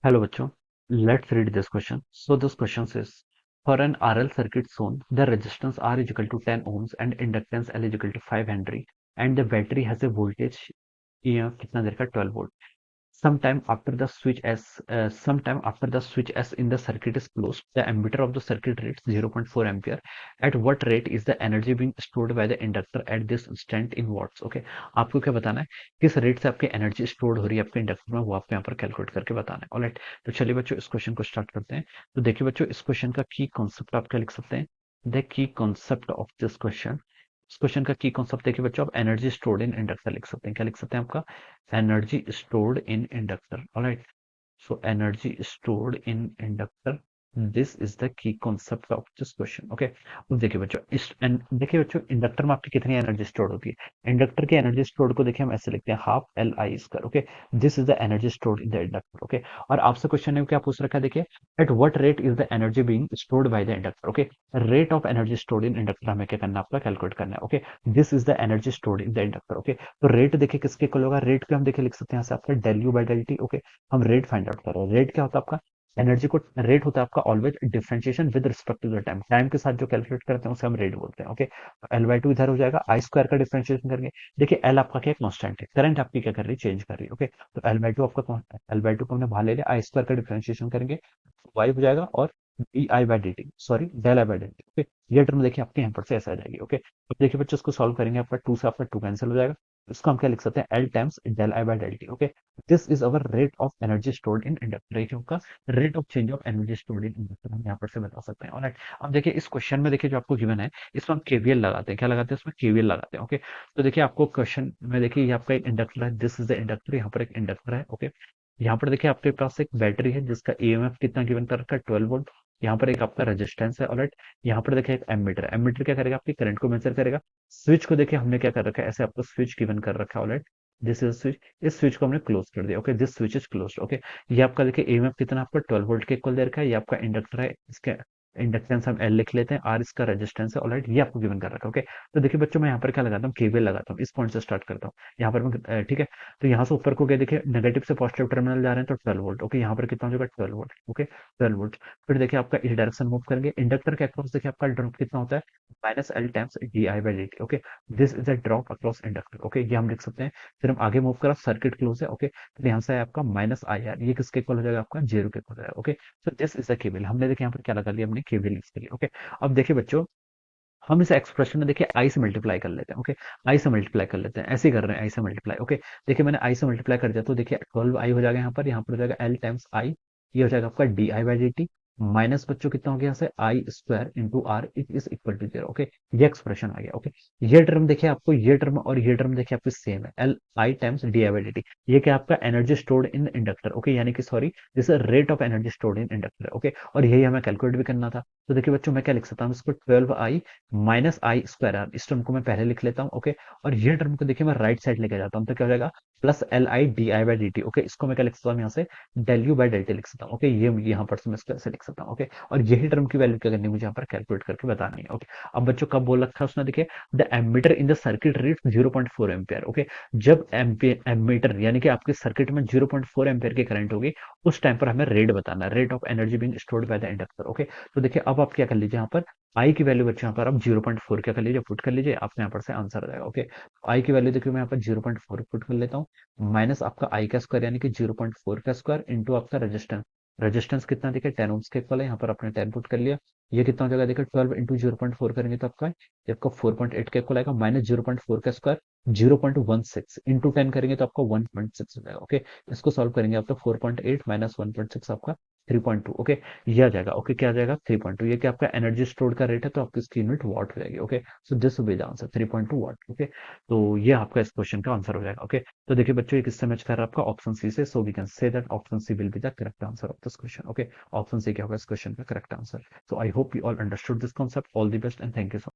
Hello बच्चों, let's read this question. So this question says, for an RL circuit shown, the resistance R is equal to 10 ohms and inductance L is equal to 5 Henry and the battery has a voltage EMF कितना दे रखा है 12 volt. Sometime after the switch S in the circuit is closed, the ammeter of the circuit reads 0.4 ampere. At what rate is the energy being stored by the inductor at this instant in watts? Okay, आपको क्या बताना है, किस rate से आपकी energy store हो रही है आपके इंडक्टर में, वो आपको यहाँ पर कैलकुलेट करके बताना है. ऑलराइट, तो चलिए बच्चों इस क्वेश्चन को स्टार्ट करते हैं. तो देखिए बच्चों, इस क्वेश्चन का की कॉन्सेप्ट आप क्या लिख सकते हैं. The key concept of this question, इस क्वेश्चन का की कॉन्सेप्ट देखिए बच्चों, आप एनर्जी स्टोर्ड इन इंडक्टर लिख सकते हैं. क्या लिख सकते हैं आपका, energy stored in inductor. All right, so energy stored in inductor, this is the key concept of this question. Okay, अब देखिए बच्चों, देखिए बच्चों, इंडक्टर में आपकी कितनी एनर्जी स्टोर होती है. इंडक्टर की एनर्जी स्टोर्ड को देखिए हम ऐसे लिखते हैं half L I square. Okay, this is the energy stored in the inductor. Okay, और आपसे क्वेश्चन ने क्या पूछ रखा है, देखिए at what rate is the energy being stored by the inductor. Okay, rate of energy stored in inductor हमें क्या करना है, आपका कैलकुलेट करना है. Okay, this is the energy stored in the inductor. Okay, तो रेट देखिए किसके इक्वल होगा, रेट को हम देखिए लिख सकते हैं यहाँ से आपका del u by del T. Okay, हम रेट फाइंड आउट कर रहे हैं. रेट क्या होता है आपका, एनर्जी को, रेट होता है आपका always differentiation with respect to the time. Time के साथ जो कैलकुलेट करते हैं उसे हम रेट बोलते हैं. ओके, एल बाई टू इधर हो जाएगा, आई स्क्वायर का डिफरेंशिएशन करेंगे. देखिए एल आपका क्या कॉन्स्टेंट है, करंट आपकी क्या कर रही है, चेंज कर रही है. ओके, तो एल बाई टू आपका, एल बाई टू को हमने बाहर ले लिया, आई स्क्वायर का डिफरेंशिएशन करेंगे, वाई हो जाएगा, और D I by D T, sorry del I by D T. Okay, ये टर्म देखिए आपके यहाँ पर से ऐसा आ जाएगी. ओके, अब देखिए बच्चों, इसको सॉल्व करेंगे, आपका टू से आपका टू कैंसिल हो जाएगा. इसको हम क्या लिख सकते हैं, L times del I by del T. Okay, this is our rate of energy stored in inductor का, rate of change of energy stored in inductor हम यहाँ पर से बता सकते हैं. ऑलराइट, अब देखिए इस क्वेश्चन में देखिए जो आपको गिवन है, इसमें हम केवीएल लगाते हैं. क्या लगाते हैं, इसमें केवीएल लगाते हैं. ओके, तो देखिए आपको क्वेश्चन में देखिए ये आपका एक इंडक्टर है, दिस इज द इंडक्टर, यहाँ पर एक इंडक्टर है. ओके, यहाँ पर देखिए आपके पास एक बैटरी है जिसका ईएमएफ कितना गिवन कर रखा है 12 वोल्ट. यहाँ पर एक आपका रेजिस्टेंस है. ऑलराइट, यहाँ पर देखिए एक एमीटर है, एमीटर क्या करेगा, आपकी करंट को मेजर करेगा. स्विच को देखिए हमने क्या कर रखा है, ऐसे आपको स्विच गिवन कर रखा है. ऑलराइट, दिस इज स्विच, इस स्विच को हमने क्लोज कर दिया. Okay, this switch is close. Okay, ये आपका देखिए ईएमएफ कितना आपका 12 वोल्ट के इक्वल दे रखा है. ये आपका इंडक्टर है, इसके इंडक्टेंस हम एल लिख लेते हैं, आर इसका रेजिस्टेंस है. ऑलराइट, ये आपको गिवन कर रखा है. ओके, तो देखिए बच्चों, मैं यहाँ पर क्या लगाता हूँ, केवीएल लगाता हूँ. इस पॉइंट से स्टार्ट करता हूँ, यहाँ पर मैं ठीक है. तो यहाँ से ऊपर को गए, देखिए नेगेटिव से पॉजिटिव टर्मिनल जा रहे हैं तो 12 वोल्ट. ओके, यहाँ पर कितना हो जाएगा 12 वोल्ट. Okay, 12 volt. फिर देखिए आपका इस डायरेक्शन मूव करेंगे, इंडक्टर के अक्रॉस देखिए आपका ड्रॉप कितना होता है, minus L times D I by D T. Okay, this is a drop across inductor. Okay, ये हम लिख सकते हैं. फिर हम आगे मूव करा, सर्किट क्लोज है. ओके, फिर यहाँ से आपका माइनस आई आर, ये किसके इक्वल हो जाएगा, आपका जीरो के इक्वल हो जाएगा. Okay, so this is the cable, हमने देखिए यहाँ पर क्या लगा लिया, हमने केबल यूज कर लिया. ओके, अब देखिए बच्चों, हम इस एक्सप्रेशन में देखिए आई से मल्टीप्लाई कर लेते हैं. ओके, आई से मल्टीप्लाई कर लेते हैं, ऐसे ही कर रहे हैं, आई से मल्टीप्लाई. ओके, देखिए मैंने आई से मल्टीप्लाई कर दिया, तो देखिए 12 आई हो जाएगा, यहाँ पर हो जाएगा एल टाइम्स आई, ये हो जाएगा आपका D I by D T, minus बच्चों कितना हो गया, यहाँ से I square into R it is equal to zero. Okay, ये एक्सप्रेशन आ गया. ओके, ये टर्म देखिए आपको, ये टर्म और ये टर्म देखिए आपकी सेम है, L I times D I by D T. ये क्या आपका energy stored in inductor. Okay, यानी कि sorry, this rate of energy stored in inductor. Okay, और यही हमें कैलकुलेट भी करना था. तो देखिए बच्चों, मैं क्या लिख सकता हूँ इसको, 12 आई माइनस आई स्क्वायर आर, इस टर्म को मैं पहले लिख लेता हूँ. ओके, और ये टर्म को देखिए मैं राइट साइड लेके जाता हूँ, तो क्या हो जाएगा, plus L I D I by D T. Okay, इसको मैं क्या लिख सकता हूँ, यहाँ से del u by del t लिख सकता हूँ. ओके, ये यहाँ पर से मैं इसको ऐसे लिख सकता हूँ. ओके, और यही टर्म की वैल्यू क्या करनी है, मुझे यहाँ पर कैलकुलेट करके बतानी है. ओके, अब बच्चों कब बोल रखा है उसने, देखिए the ammeter in the circuit read 0.4 ampere. Okay, जब एमीटर यानी कि आपके सर्किट में 0.4 एम्पियर की करंट होगी, उस टाइम पर हमें रेट बताना है, rate of energy being stored by the inductor. Okay, तो देखिए अब आप क्या कर लीजिए, यहाँ पर आई की वैल्यू बच्चे यहाँ पर आप 0.4 क्या कर लीजिए, पुट कर लीजिए, आपको यहाँ पर से आंसर आ जाएगा. ओके, आई की वैल्यू देखिए मैं यहाँ पर 0.4 पुट कर लेता हूँ, माइनस आपका आई का स्क्वायर यानी कि 0.4 का स्क्वायर इंटू आपका रेजिस्टेंस. रेजिस्टेंस कितना देखिए 10 ओम्स के इक्वल है, यहाँ पर आपने 10 पुट कर लिया. ये कितना हो जाएगा, देखिए 12 इंटू 0.4 करेंगे तो आपका ये आपका 4.8 के इक्वल आएगा, माइनस 0.4 का स्क्वायर 0.16 इंटू 10 करेंगे तो आपका 1.6 हो जाएगा. ओके, इसको सॉल्व करेंगे आप तो 4.8 माइनस 1.6 आपका 3.2. ओके, ये आ जाएगा. ओके, क्या आ जाएगा 3.2, ये क्या आपका एनर्जी स्टोर का रेट है, तो आपकी इसकी यूनिट वॉट हो जाएगी. Okay, so this will be the answer 3.2 what. Okay, तो ये आपका इस क्वेश्चन का आंसर हो जाएगा. ओके, तो देखिए बच्चों, ये किससे मैच कर रहा है, आपका ऑप्शन सी से. So we can say that option C will be the correct answer of this question. Okay, option C क्या होगा इस क्वेश्चन का correct answer. So I hope you all understood this concept. All the best and thank you so